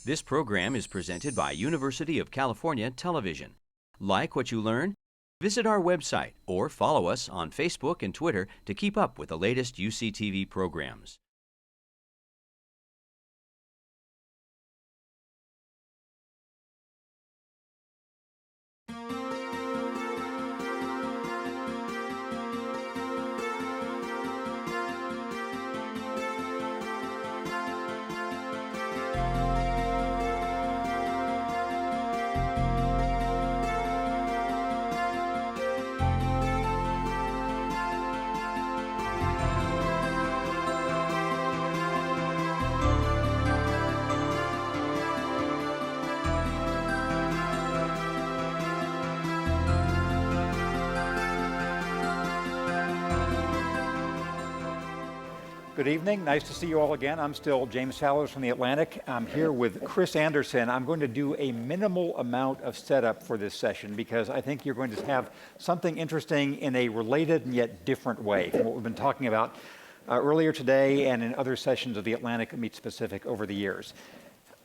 This program is presented by University of California Television. Like what you learn? Visit our website or follow us on Facebook and Twitter to keep up with the latest UCTV programs. Good evening. Nice to see you all again. I'm still James Fallows from The Atlantic. I'm here with Chris Anderson. I'm going to do a minimal amount of setup for this session because I think you're going to have something interesting in a related and yet different way from what we've been talking about earlier today and in other sessions of The Atlantic Meets Pacific over the years.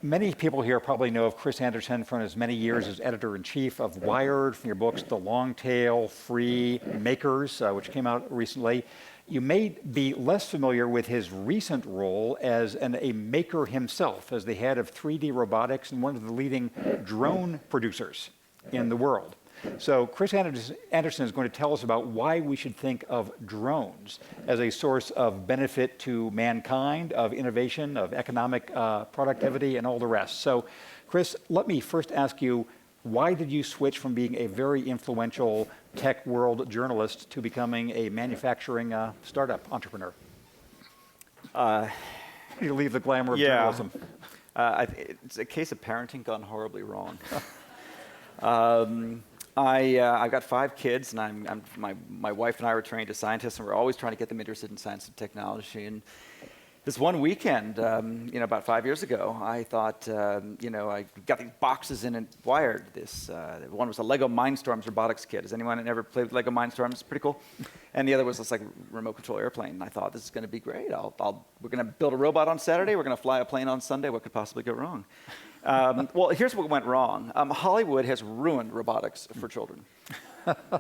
Many people here probably know of Chris Anderson from his many years as editor-in-chief of Wired, from your books The Long Tail, Free, Makers, which came out recently. You may be less familiar with his recent role as a maker himself, as the head of 3D robotics and one of the leading drone producers in the world. So Chris Anderson is going to tell us about why we should think of drones as a source of benefit to mankind, of innovation, of economic productivity, and all the rest. So Chris, let me first ask you, why did you switch from being a very influential tech world journalist to becoming a manufacturing startup entrepreneur? You leave the glamour of journalism. It's a case of parenting gone horribly wrong. I've got 5 kids, and my wife and I were trained as scientists, and we're always trying to get them interested in science and technology. And this one weekend, about 5 years ago, I thought, I got these boxes in Wired. This one was a Lego Mindstorms robotics kit. Has anyone ever played with Lego Mindstorms? It's pretty cool. And the other was this remote control airplane. And I thought, this is going to be great. We're going to build a robot on Saturday. We're going to fly a plane on Sunday. What could possibly go wrong? Well, here's what went wrong. Hollywood has ruined robotics for children.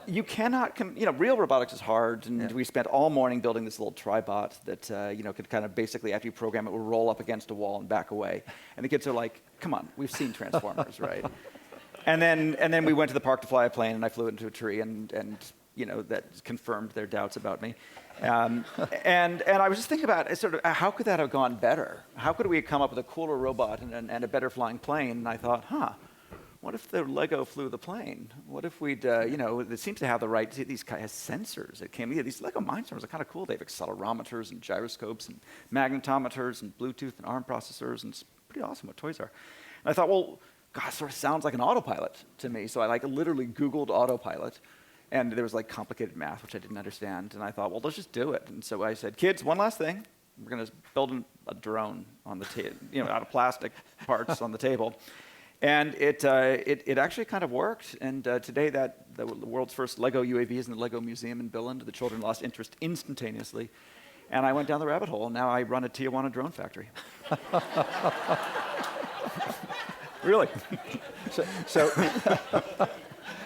You cannot, real robotics is hard, and we spent all morning building this little tribot that, could kind of basically, after you program it, will roll up against a wall and back away. And the kids are like, come on, we've seen Transformers, right? And then we went to the park to fly a plane, and I flew it into a tree, and that confirmed their doubts about me. And I was just thinking about how could that have gone better? How could we have come up with a cooler robot and a better flying plane? And I thought, what if the Lego flew the plane? What if we'd, it seems to have the right, these guys have sensors. These Lego Mindstorms are kind of cool. They have accelerometers and gyroscopes and magnetometers and Bluetooth and ARM processors, and it's pretty awesome what toys are. And I thought, well, God, it sort of sounds like an autopilot to me. So I literally Googled autopilot, and there was complicated math, which I didn't understand. And I thought, well, let's just do it. And so I said, kids, one last thing. We're going to build a drone on the table, out of plastic parts on the table. And it actually kind of worked. And today, the world's first Lego UAV is in the Lego Museum in Billund. The children lost interest instantaneously. And I went down the rabbit hole. And now I run a Tijuana drone factory. Really.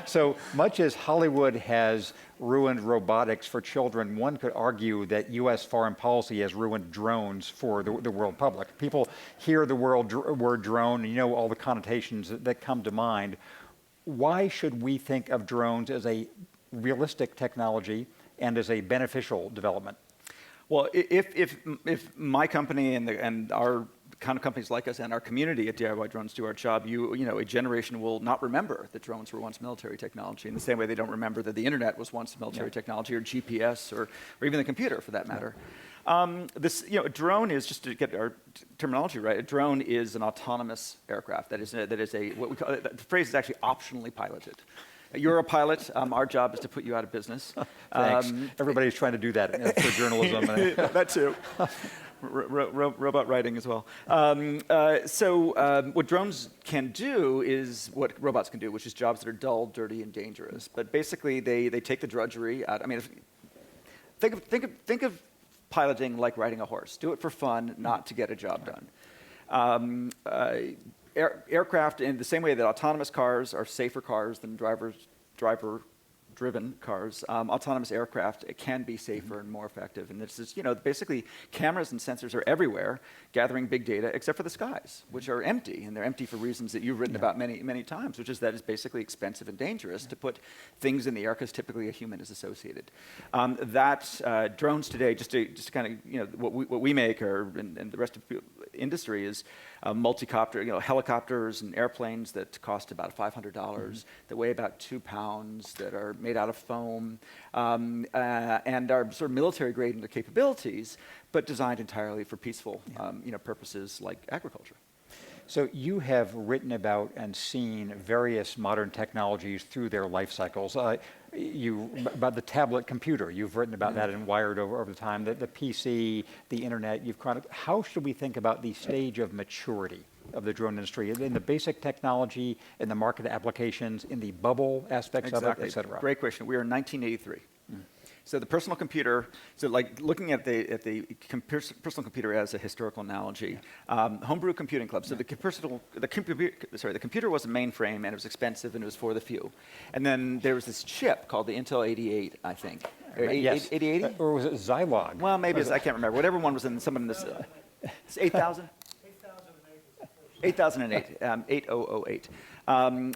So much as Hollywood has ruined robotics for children, one could argue that U.S. foreign policy has ruined drones for the world public. People hear the word drone, and all the connotations that come to mind. Why should we think of drones as a realistic technology and as a beneficial development? Well, if my company and our kind of companies like us and our community at DIY Drones do our job, a generation will not remember that drones were once military technology in the same way they don't remember that the internet was once military technology, or GPS, or even the computer for that matter. A drone is, just to get our terminology right, a drone is an autonomous aircraft. That is what we call, the phrase is actually optionally piloted. You're a pilot. Our job is to put you out of business. Thanks. Everybody's trying to do that for journalism. That too. Robot writing as well. What drones can do is what robots can do, which is jobs that are dull, dirty, and dangerous. But basically, they take the drudgery out. Think of piloting like riding a horse. Do it for fun, not to get a job done. aircraft, in the same way that autonomous cars are safer cars than driver-driven cars, autonomous aircraft, it can be safer and more effective. And this is, basically cameras and sensors are everywhere, gathering big data, except for the skies, which are empty. And they're empty for reasons that you've written about many, many times, which is that it's basically expensive and dangerous to put things in the air because typically a human is associated. Drones today, just to kind of, what we make, and the rest of the industry is multi-copter, helicopters and airplanes that cost about $500, that weigh about 2 pounds, that are made out of foam, and are sort of military grade in their capabilities, but designed entirely for peaceful purposes like agriculture. So you have written about and seen various modern technologies through their life cycles. About the tablet computer, you've written about that and Wired over the time, the PC, the internet, you've chronicled. How should we think about the stage of maturity of the drone industry in the basic technology, in the market applications, in the bubble aspects of it, et cetera? Great question. We are in 1983. So the personal computer, like looking at the personal computer as a historical analogy, homebrew computing club. So the computer was a mainframe and it was expensive and it was for the few. And then there was this chip called the Intel 88, I think. Yes. 8080? Or was it Zilog? Well, maybe I can't remember. Whatever one was in someone in this. It's 8,000? 8008, 8008,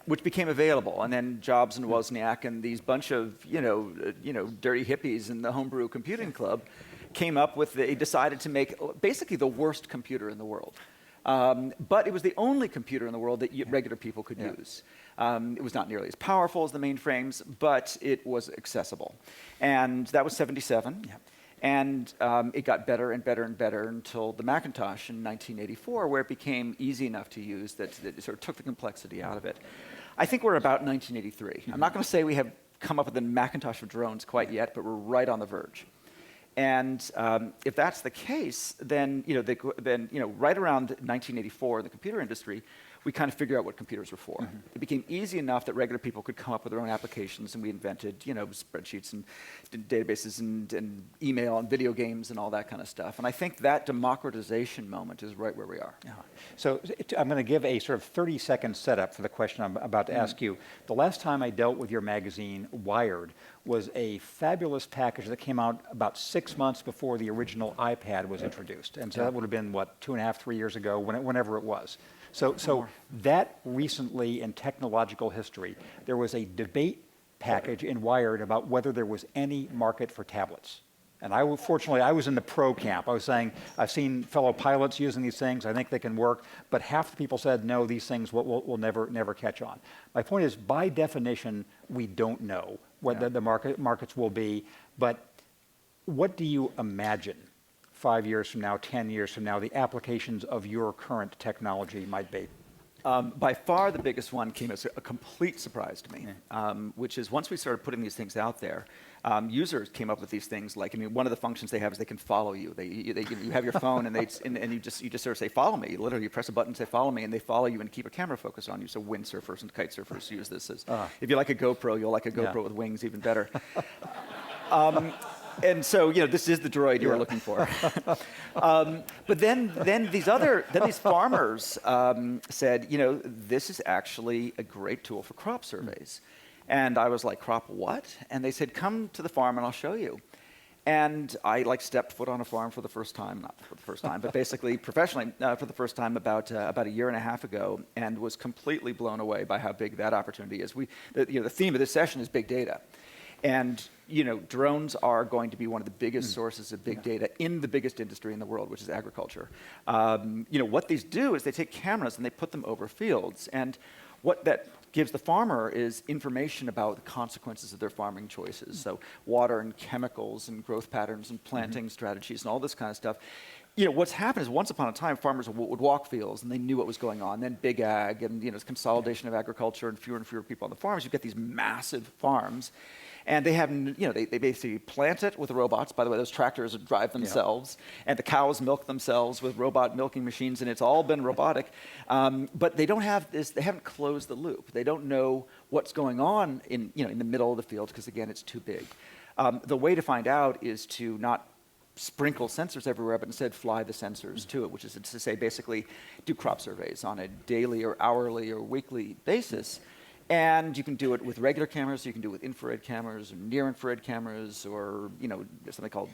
which became available, and then Jobs and Wozniak and these bunch of dirty hippies in the homebrew computing club came up with. They decided to make basically the worst computer in the world, but it was the only computer in the world that regular people could use. It was not nearly as powerful as the mainframes, but it was accessible, and that was '77. Yep. And it got better and better and better until the Macintosh in 1984, where it became easy enough to use that it sort of took the complexity out of it. I think we're about 1983. I'm not going to say we have come up with the Macintosh of drones quite yet, but we're right on the verge. And if that's the case, then right around 1984 in the computer industry, we kind of figured out what computers were for. It became easy enough that regular people could come up with their own applications, and we invented, spreadsheets and databases and email and video games and all that kind of stuff. And I think that democratization moment is right where we are. Yeah. So I'm going to give a sort of 30-second setup for the question I'm about to ask you. The last time I dealt with your magazine, Wired, was a fabulous package that came out about 6 months before the original iPad was introduced. And so that would have been, 2.5, 3 years ago, whenever it was. So that recently in technological history, there was a debate package in Wired about whether there was any market for tablets. And fortunately, I was in the pro camp. I was saying, I've seen fellow pilots using these things. I think they can work. But half the people said, no, these things will never catch on. My point is, by definition, we don't know what the markets will be. But what do you imagine 5 years from now, 10 years from now, the applications of your current technology might be? By far the biggest one came as a complete surprise to me, which is once we started putting these things out there, users came up with these things like, one of the functions they have is they can follow you. You have your phone and you just sort of say, follow me. Literally, you press a button and say, follow me, and they follow you and keep a camera focus on you. So windsurfers and kite surfers use this as, if you like a GoPro, you'll like a GoPro with wings even better. And so, this is the droid you were looking for. But then these farmers said, this is actually a great tool for crop surveys. And I was like, crop what? And they said, come to the farm and I'll show you. And I stepped foot on a farm for the first time, not for the first time, but basically professionally for the first time about a year and a half ago, and was completely blown away by how big that opportunity is. The theme of this session is big data. And drones are going to be one of the biggest sources of big data in the biggest industry in the world, which is agriculture. What these do is they take cameras and they put them over fields. And what that gives the farmer is information about the consequences of their farming choices. So water and chemicals and growth patterns and planting strategies and all this kind of stuff. What's happened is once upon a time, farmers would walk fields and they knew what was going on. Then big ag and consolidation of agriculture and fewer people on the farms. You get these massive farms. And they have, they basically plant it with robots. By the way, those tractors drive themselves, and the cows milk themselves with robot milking machines, and it's all been robotic. But they don't have this. They haven't closed the loop. They don't know what's going on in the middle of the field because again, it's too big. The way to find out is to not sprinkle sensors everywhere, but instead fly the sensors to it, which is to say basically do crop surveys on a daily or hourly or weekly basis. And you can do it with regular cameras, you can do it with infrared cameras or near-infrared cameras, or there's something called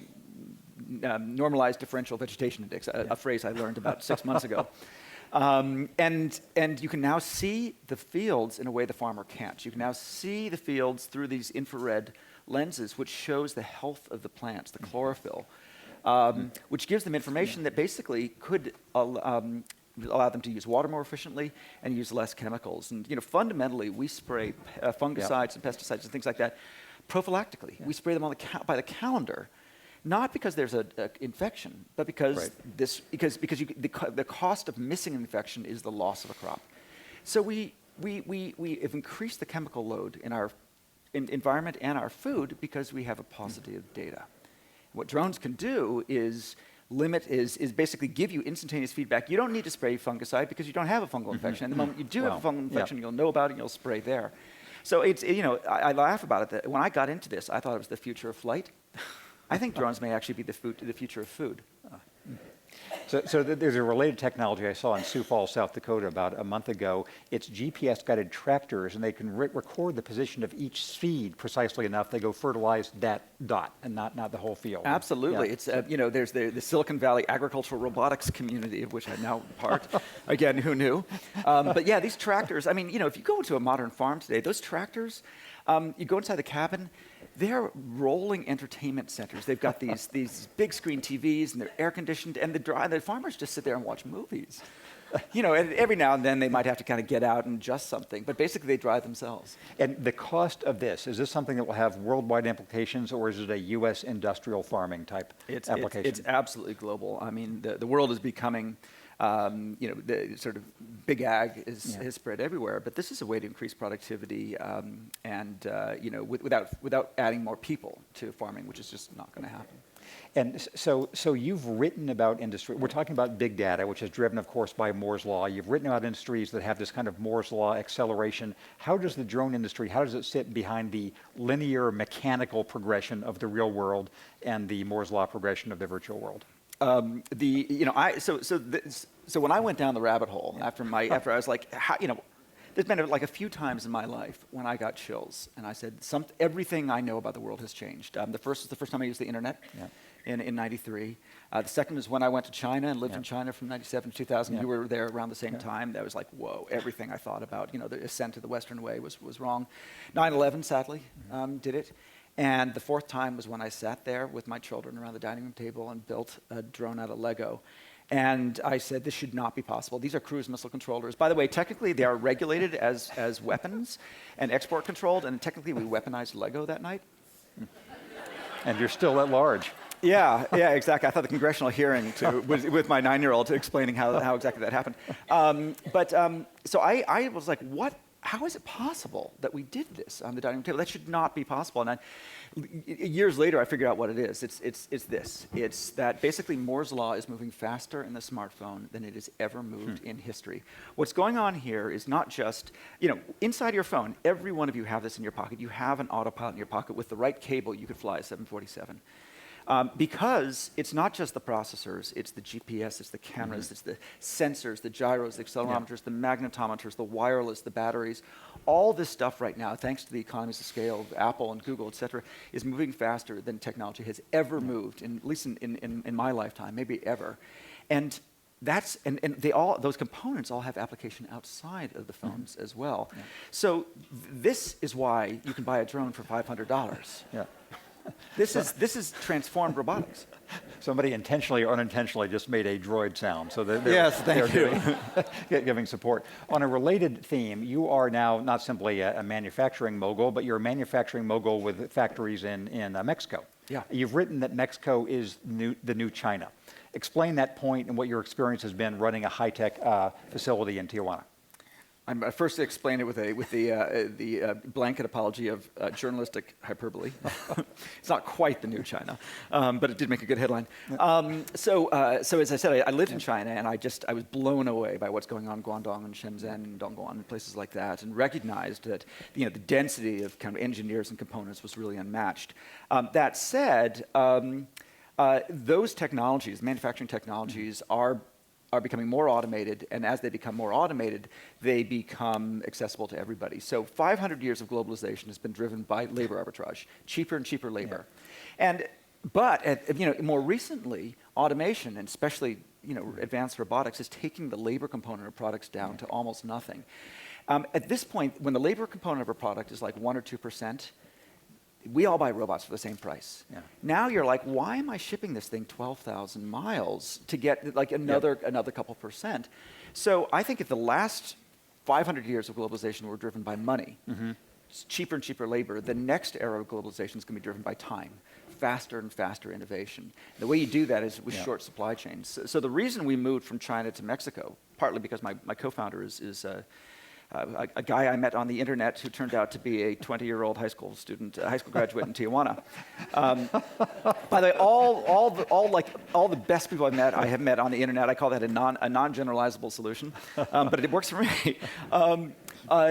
normalized differential vegetation index, a phrase I learned about 6 months ago. And you can now see the fields in a way the farmer can't. You can now see the fields through these infrared lenses, which shows the health of the plants, the chlorophyll, which gives them information that basically could allow them to use water more efficiently and use less chemicals. And fundamentally, we spray fungicides and pesticides and things like that prophylactically. Yeah. We spray them on by the calendar, not because there's an infection, but because the cost of missing an infection is the loss of a crop. So we have increased the chemical load in our environment and our food because we have a paucity of data. What drones can do is basically give you instantaneous feedback. You don't need to spray fungicide because you don't have a fungal infection. And the moment you do have a fungal infection, you'll know about it and you'll spray there. So I laugh about it. That when I got into this, I thought it was the future of flight. I think drones may actually be the future of food. So there's a related technology I saw in Sioux Falls, South Dakota about a month ago. It's GPS-guided tractors, and they can record the position of each seed precisely enough. They go fertilize that dot and not the whole field. Absolutely. Yeah. It's there's the Silicon Valley agricultural robotics community, of which I'm now part. Again, who knew? But yeah, these tractors. I mean, if you go into a modern farm today, those tractors, you go inside the cabin. They're rolling entertainment centers. They've got these big screen TVs, and they're air conditioned, and the farmers just sit there and watch movies. And every now and then they might have to kind of get out and adjust something, but basically they drive themselves. And the cost of this, is this something that will have worldwide implications, or is it a U.S. industrial farming type application? It's absolutely global. I mean, the world is becoming, the sort of big ag has spread everywhere, but this is a way to increase productivity without adding more people to farming, which is just not going to happen. And so you've written about industry. We're talking about big data, which is driven, of course, by Moore's Law. You've written about industries that have this kind of Moore's Law acceleration. How does the drone industry, how does it sit behind the linear mechanical progression of the real world and the Moore's Law progression of the virtual world? So when I went down the rabbit hole after I was like, there's been like a few times in my life when I got chills, and I said, everything I know about the world has changed. The first is the first time I used the internet in '93. The second is when I went to China and lived in China from '97 to 2000. You were there around the same time. That was like, whoa! Everything I thought about, the ascent to the Western way was wrong. 9/11, sadly, did it. And the fourth time was when I sat there with my children around the dining room table and built a drone out of Lego. And I said, this should not be possible. These are cruise missile controllers. By the way, technically, they are regulated as weapons and export controlled, and technically, we weaponized Lego that night. And you're still at large. Yeah, exactly. I thought the congressional hearing was with my 9-year-old explaining how exactly that happened. So I was like, what? How is it possible that we did this on the dining room table? That should not be possible. And years later, I figured out what it is. It's this. It's that basically Moore's Law is moving faster in the smartphone than it has ever moved in history. What's going on here is not just, inside your phone, every one of you have this in your pocket. You have an autopilot in your pocket. With the right cable, you could fly a 747. Because it's not just the processors, it's the GPS, it's the cameras, it's the sensors, the gyros, the accelerometers, the magnetometers, the wireless, the batteries. All this stuff right now, thanks to the economies of scale of Apple and Google, et cetera, is moving faster than technology has ever moved, at least in my lifetime, maybe ever. And those components all have application outside of the phones as well. Yeah. So this is why you can buy a drone for $500. Yeah. This is transformed robotics. Somebody intentionally or unintentionally just made a droid sound. So thank you. Giving support. On a related theme, you are now not simply a manufacturing mogul, but you're a manufacturing mogul with factories in Mexico. Yeah. You've written that Mexico is the new China. Explain that point and what your experience has been running a high-tech facility in Tijuana. I'm first to explain it with the blanket apology of journalistic hyperbole. It's not quite the new China, but it did make a good headline. So as I said, I lived in China, and I was blown away by what's going on in Guangdong and Shenzhen and Dongguan and places like that, and recognized that the density of kind of engineers and components was really unmatched. That said. those technologies, manufacturing technologies, are becoming more automated, and as they become more automated, they become accessible to everybody. So 500 years of globalization has been driven by labor arbitrage, cheaper and cheaper labor. But more recently, automation, and especially advanced robotics, is taking the labor component of products down to almost nothing. At this point, when the labor component of a product is like 1 or 2%, we all buy robots for the same price. Yeah. Now you're like, why am I shipping this thing 12,000 miles to get like another couple percent? So I think if the last 500 years of globalization were driven by money, it's cheaper and cheaper labor, the next era of globalization is going to be driven by time, faster and faster innovation. The way you do that is with short supply chains. So the reason we moved from China to Mexico, partly because my co-founder is a guy I met on the internet who turned out to be a 20-year-old high school graduate in Tijuana. By the way, all the best people I have met on the internet. I call that a non-generalizable solution, but it works for me.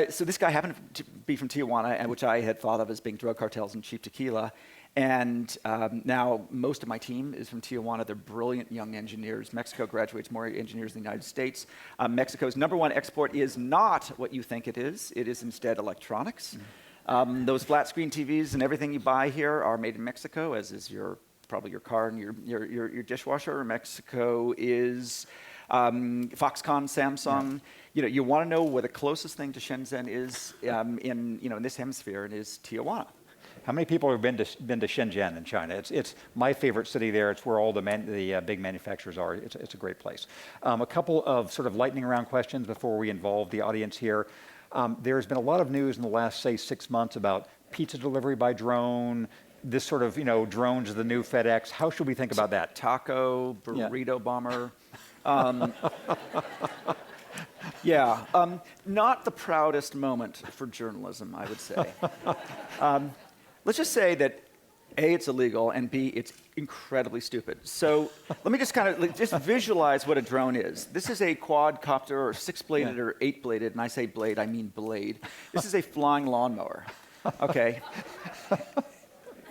So this guy happened to be from Tijuana, which I had thought of as being drug cartels and cheap tequila. And now most of my team is from Tijuana. They're brilliant young engineers. Mexico graduates more engineers than the United States. Mexico's #1 export is not what you think it is. It is instead electronics. Those flat screen TVs and everything you buy here are made in Mexico, as is probably your car and your dishwasher. Mexico is Foxconn, Samsung. You want to know where the closest thing to Shenzhen is in this hemisphere, and is Tijuana. How many people have been to Shenzhen in China? It's my favorite city there. It's where all the big manufacturers are. It's a great place. A couple of sort of lightning round questions before we involve the audience here. There's been a lot of news in the last, say, 6 months about pizza delivery by drone. This sort of, drones are the new FedEx. How should we think about that? Taco, burrito bomber. Not the proudest moment for journalism, I would say. Let's just say that A, it's illegal, and B, it's incredibly stupid. So let me just just visualize what a drone is. This is a quadcopter, or 6-bladed or 8-bladed, and I say blade, I mean blade. This is a flying lawnmower, okay?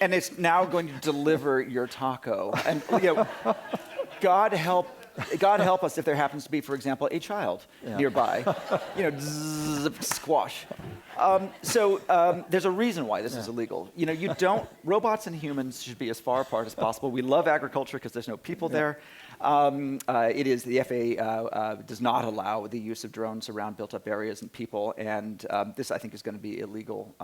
And it's now going to deliver your taco. And God help us if there happens to be, for example, a child nearby. Squash. So there's a reason why this is illegal. Robots and humans should be as far apart as possible. We love agriculture because there's no people there. The FAA does not allow the use of drones around built-up areas and people, and this, I think, is going to be illegal,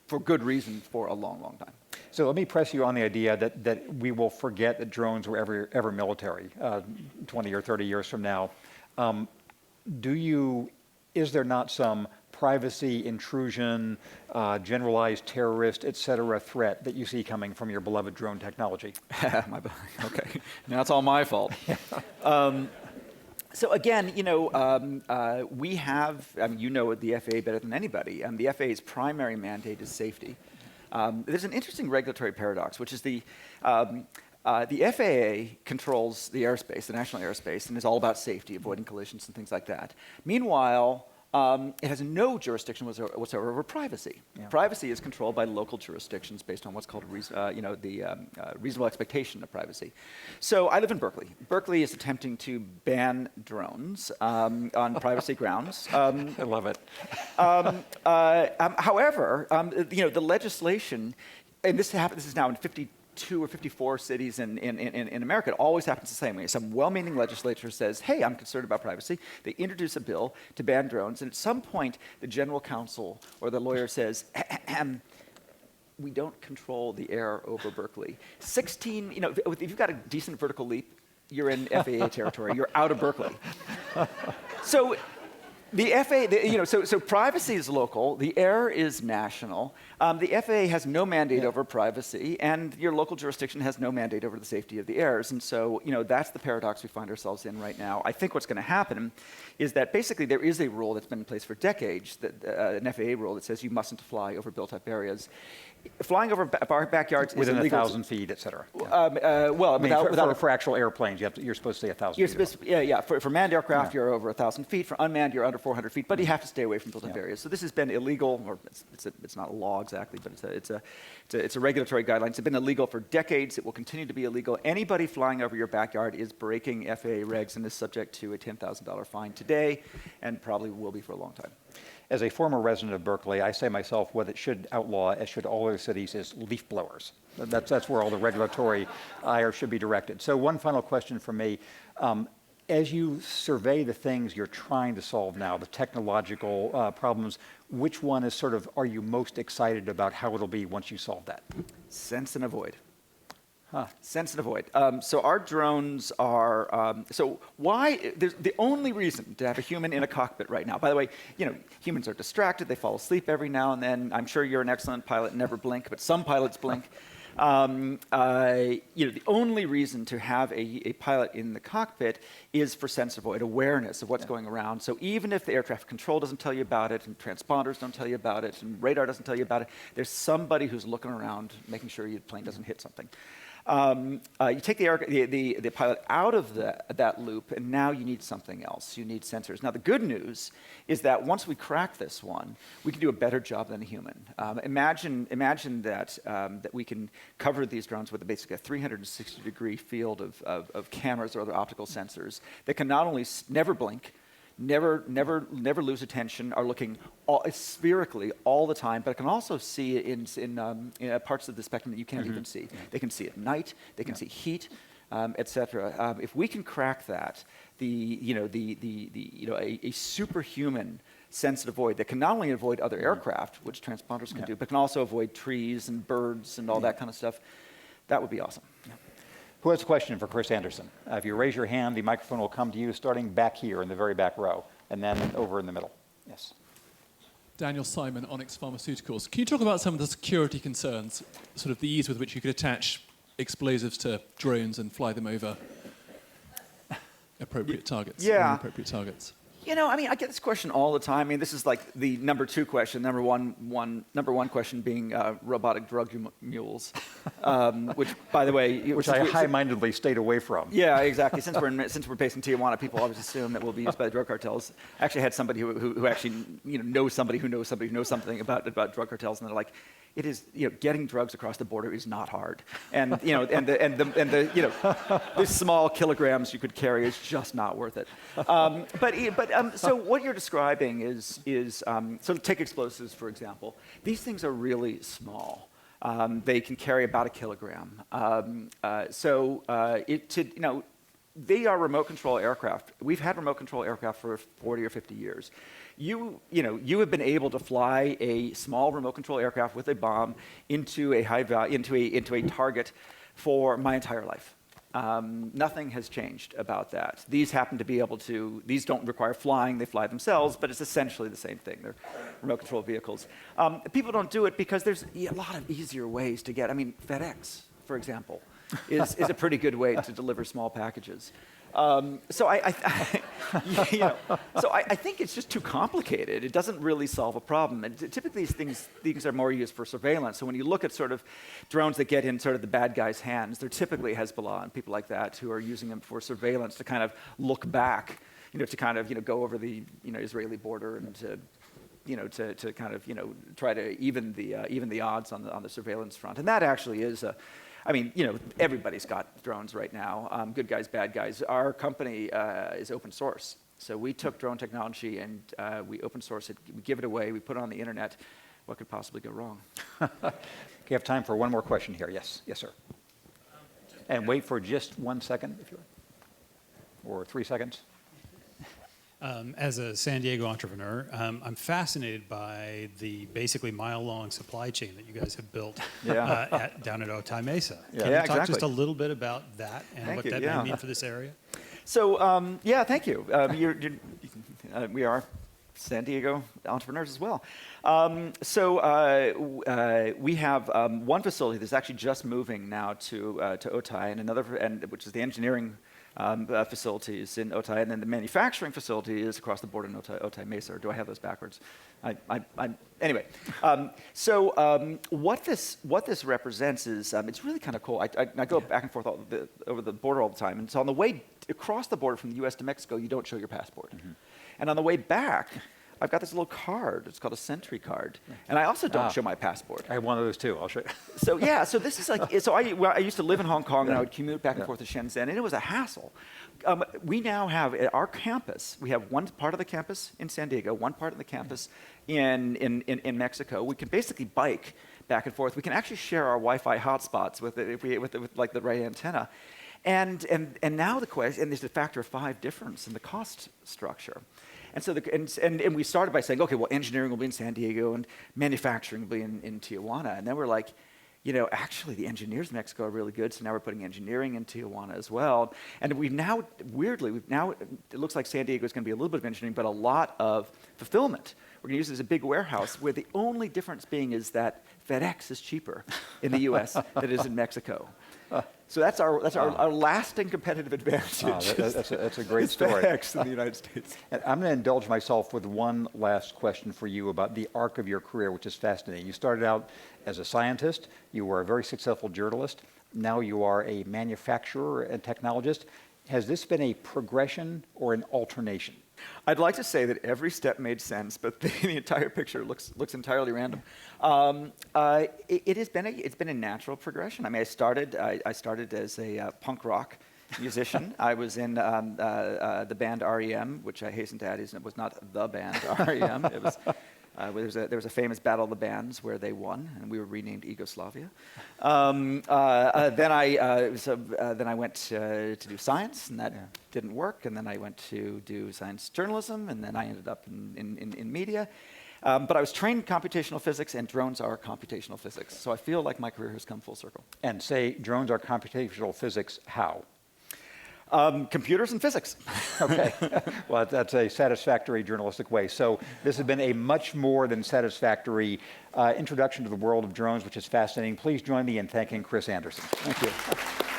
for good reason for a long, long time. So let me press you on the idea that we will forget that drones were ever military 20 or 30 years from now. Is there not some privacy intrusion, generalized terrorist, et cetera, threat that you see coming from your beloved drone technology? Okay, now it's all my fault. So again, we have, the FAA better than anybody. The FAA's primary mandate is safety. There's an interesting regulatory paradox, which is the FAA controls the airspace, the national airspace, and is all about safety, avoiding collisions and things like that. Meanwhile, it has no jurisdiction whatsoever over privacy. Yeah. Privacy is controlled by local jurisdictions based on what's called reasonable expectation of privacy. So I live in Berkeley. Berkeley is attempting to ban drones on privacy grounds. I love it. However, the legislation, and this is now in 52 or 54 cities in America. It always happens the same way. Some well-meaning legislature says, hey, I'm concerned about privacy. They introduce a bill to ban drones, and at some point, the general counsel or the lawyer says, we don't control the air over Berkeley. 16, if you've got a decent vertical leap, you're in FAA territory. You're out of Berkeley. So the FAA, so privacy is local, the air is national. The FAA has no mandate over privacy, and your local jurisdiction has no mandate over the safety of the airs. And so, that's the paradox we find ourselves in right now. I think what's going to happen is that basically there is a rule that's been in place for decades, an FAA rule that says you mustn't fly over built-up areas. Flying over our backyards within is illegal. 1,000 feet, et cetera. For actual airplanes, you're supposed to say 1,000 feet. For manned aircraft, you're over 1,000 feet. For unmanned, you're under 400 feet, but you have to stay away from built-up areas. So this has been illegal, or it's not a law exactly, but it's a regulatory guideline. It's been illegal for decades. It will continue to be illegal. Anybody flying over your backyard is breaking FAA regs and is subject to a $10,000 fine today, and probably will be for a long time. As a former resident of Berkeley, I say myself what it should outlaw, as should all other cities, is leaf blowers. That's where all the regulatory ire should be directed. So one final question from me. As you survey the things you're trying to solve now, the technological problems, which one is sort of, are you most excited about how it'll be once you solve that? Sense and avoid. Huh. Sense and avoid. So our drones are, there's the only reason to have a human in a cockpit right now, by the way, humans are distracted, they fall asleep every now and then. I'm sure you're an excellent pilot, never blink, but some pilots blink. The only reason to have a pilot in the cockpit is for sense avoid, awareness of what's going around. So even if the air traffic control doesn't tell you about it, and transponders don't tell you about it, and radar doesn't tell you about it, there's somebody who's looking around making sure your plane doesn't hit something. You take the pilot out of that loop, and now you need something else. You need sensors. Now, the good news is that once we crack this one, we can do a better job than a human. Imagine that we can cover these drones with basically a 360-degree field of cameras or other optical sensors that can not only never blink, never lose attention, are looking spherically all the time, but can also see in parts of the spectrum that you can't even see. They can see at night, they can see heat, etc. If we can crack that, a superhuman sense and avoid that can not only avoid other aircraft, which transponders can do, but can also avoid trees and birds and all that kind of stuff, that would be awesome. Who has a question for Chris Anderson? If you raise your hand, the microphone will come to you, starting back here in the very back row, and then over in the middle. Yes. Daniel Simon, Onyx Pharmaceuticals. Can you talk about some of the security concerns, sort of the ease with which you could attach explosives to drones and fly them over appropriate targets? Yeah. Appropriate targets. I get this question all the time. This is like the number two question. Number one question being robotic drug mules, which, by the way, which I high-mindedly stayed away from. Yeah, exactly. Since we're based in Tijuana, people always assume that we'll be used by the drug cartels. I actually had somebody who actually knows somebody who knows somebody who knows something about drug cartels, and they're like, it is, getting drugs across the border is not hard, and the small kilograms you could carry is just not worth it. So what you're describing is so take explosives, for example. These things are really small. They can carry about 1 kilogram. They are remote control aircraft. We've had remote control aircraft for 40 or 50 years. You have been able to fly a small remote control aircraft with a bomb into a into a target for my entire life. Nothing has changed about that. These happen to be able to. These don't require flying; they fly themselves. But it's essentially the same thing. They're remote control vehicles. People don't do it because there's a lot of easier ways to get. FedEx, for example, is a pretty good way to deliver small packages. So I think it's just too complicated. It doesn't really solve a problem. And typically, these are more used for surveillance. So when you look at sort of drones that get in sort of the bad guys' hands, they're typically Hezbollah and people like that who are using them for surveillance to kind of look back, to kind of go over the Israeli border and to kind of try to even the odds on the surveillance front. And that actually is everybody's got drones right now, good guys, bad guys. Our company is open source. So we took drone technology and we open source it, we give it away, we put it on the internet. What could possibly go wrong? Okay, you have time for one more question here. Yes, sir. And wait for just 1 second, if you want, or 3 seconds. As a San Diego entrepreneur, I'm fascinated by the basically mile-long supply chain that you guys have built down at Otay Mesa. Can you talk just a little bit about that and what that may mean for this area? So, thank you. We are San Diego entrepreneurs as well. We have one facility that's actually just moving now to Otay, and another, which is the engineering facilities in Otay, and then the manufacturing facility is across the border in Otay Mesa. Or do I have those backwards? Anyway, what this represents is it's really kind of cool. I go back and forth over the border all the time, and so on the way across the border from the U.S. to Mexico, you don't show your passport. And on the way back, I've got this little card. It's called a Sentry card. And I also don't show my passport. I have one of those too. I'll show you. So yeah, so this is like, so I used to live in Hong Kong and I would commute back and forth to Shenzhen, and it was a hassle. We now have at our campus, we have one part of the campus in San Diego, one part of the campus in Mexico. We can basically bike back and forth. We can actually share our Wi-Fi hotspots with like the right antenna. And now the question, and there's a factor of 5 difference in the cost structure. And so and we started by saying, okay, well, engineering will be in San Diego and manufacturing will be in Tijuana. And then we're like, you know, actually the engineers in Mexico are really good, so now we're putting engineering in Tijuana as well. And we've now, weirdly, it looks like San Diego is going to be a little bit of engineering, but a lot of fulfillment. We're going to use it as a big warehouse, where the only difference being is that FedEx is cheaper in the US than it is in Mexico. So that's our lasting competitive advantage. That's a great story. FedEx in the United States. And I'm going to indulge myself with one last question for you about the arc of your career, which is fascinating. You started out as a scientist. You were a very successful journalist. Now you are a manufacturer and technologist. Has this been a progression or an alternation? I'd like to say that every step made sense, but the entire picture looks entirely random. It's been a natural progression. I mean, I started as a punk rock musician. I was in the band REM, which I hasten to add was not the band REM. It was. There was a famous Battle of the Bands where they won, and we were renamed Yugoslavia. Then I went to do science, and that didn't work. And then I went to do science journalism, and then I ended up in media. But I was trained in computational physics, and drones are computational physics. So I feel like my career has come full circle. And say drones are computational physics, how? Computers and physics. Okay. Well, that's a satisfactory journalistic way. So this has been a much more than satisfactory introduction to the world of drones, which is fascinating. Please join me in thanking Chris Anderson. Thank you.